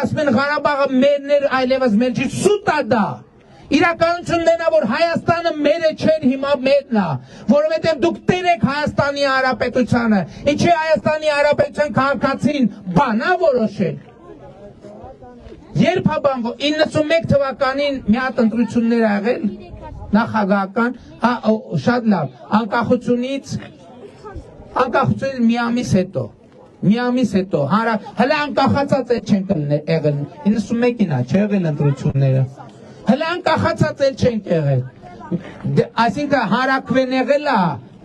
ասում են Ղարաբաղը մերն էր, այլևս մեր չի, սուտ է դա։ Իրականությունն է, որ Հայաստանը մեր է չէր, հիմա մերն է, որովհետև դուք տեր եք Հայաստանի Հանրապետությանը, ինչի Հայաստանի Հանրապետության քաղաքացին բանա որոշել։ Երբ հաբանվո 91 թվականին մի հատ ընտրություններ ա եղել նախագահական, շատ լավ, անկախությունից մի ամիս հետո, հələ անկախացած էլ չենք եղել, 91-ին ա չէ եղել ընտրությունները, հələ անկախացած էլ չենք եղել, այսինքն հարակվեն եղել ա,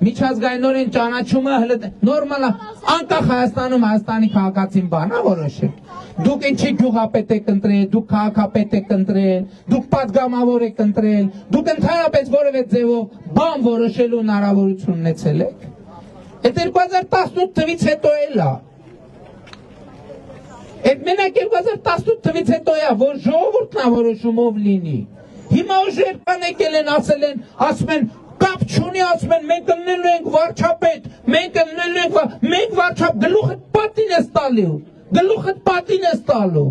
միջազգայինորեն ճանաչումը հələ նորմալ ա, անկախ Հայաստանում Հայաստանի քաղաքացին բանա որոշել, դուք ինչի գյուղապետ եք ընտրել, դուք քաղաքապետ եք ընտրել, դուք պատգամավոր եք ընտրել, դուք ընդհանրապես որևէ ձևով բան որոշելու հնարավորություն ունեցել եք, այդ 2018 թվից հետո էլ ա, այդ մենակ 2018 թվից հետո է, որ ժողովուրդն ա որոշումով լինի, հիմա ուժեր կան եկել են, ասում են, կապ չունի, ասում են, մենք ըննելու ենք վարչապետ, մենք վարչապետ, գլուխդ պատին ես տալու, գլուխդ պատին ես տալու,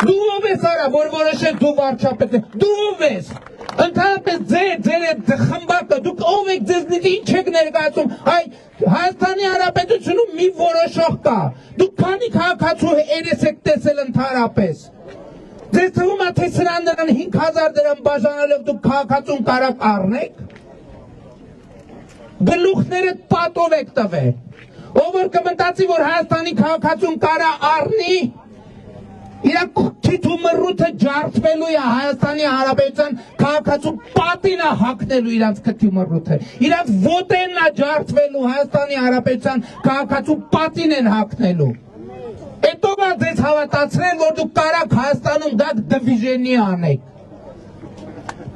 դու ով ես արա, որ որոշել դու վարչապետ ես, դու ով ես, ընդհանրապես ձեր խմբակը, դուք ով եք ձեզնից ինչ եք ներկայացում, Հայաստանի Հանրապետությունում մի որոշող կա, դուք քանի քաղաքացու երես եք տեսել ընդհանրապես, ձեզ թվում է թե սրան 5000 դրամ բաժանելով դուք քաղաքացուն կարակ առնեք, գլուխներդ պատով եք տվել, ով որ կմտածի, որ Հայաստանի քաղաքացուն կարա առնի, իրա քիթու մռութը ջարդվելու է Հայաստանի Հանրապետության քաղաքացու պատին է հագնելու իրանց քթի մռութը, իրանց ոտենն է ջարդվելու Հայաստանի Հանրապետության քաղաքացու պատին են հագնելու, հետո բա ձեզ հավատացրել, որ դուք կարաք Հայաստանում դակ դվիժենի անեք,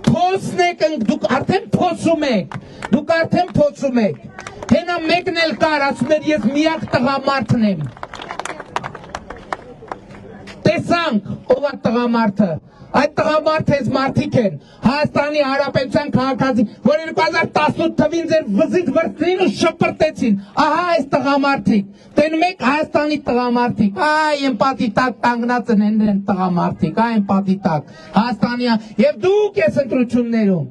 փոսն եք, դուք արդեն փոսում եք, հենա մեկն էլ կար, ասում էր ես միակ տղամարդն եմ, տեսանք, ով է տղամարդը, այդ տղամարդը ես մարդիկ են, Հայաստանի Հանրապետության քաղաքացին, որ 2018 թվին ձեր վզից վրձին ու շպրտեցին, ահա այս տղամարդիկ, տենում եք Հայաստանի տղամարդիկ, այ են պատի տակ կանգնած են տղամարդիկ, այ են պատի տակ, Հայաստանի, և դուք ես ընտրություններում,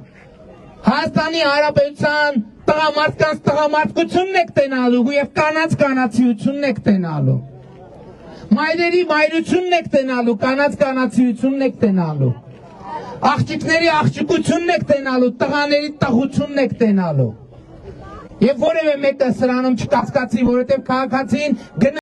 Հայաստանի Հանրապետության տղամարդկանց տղամարդկությունն եք տենալու և կանանց կանացիությունն եք տենալու, մայրերի մայրությունն եք տենալու, կանանց կանացիությունն եք տենալու, աղջիկների աղջիկությունն եք տենալու, տղաների տղությունն եք տենալու, և որևէ մեկը սրանում չկասկածի, որովհետև քաղաքացին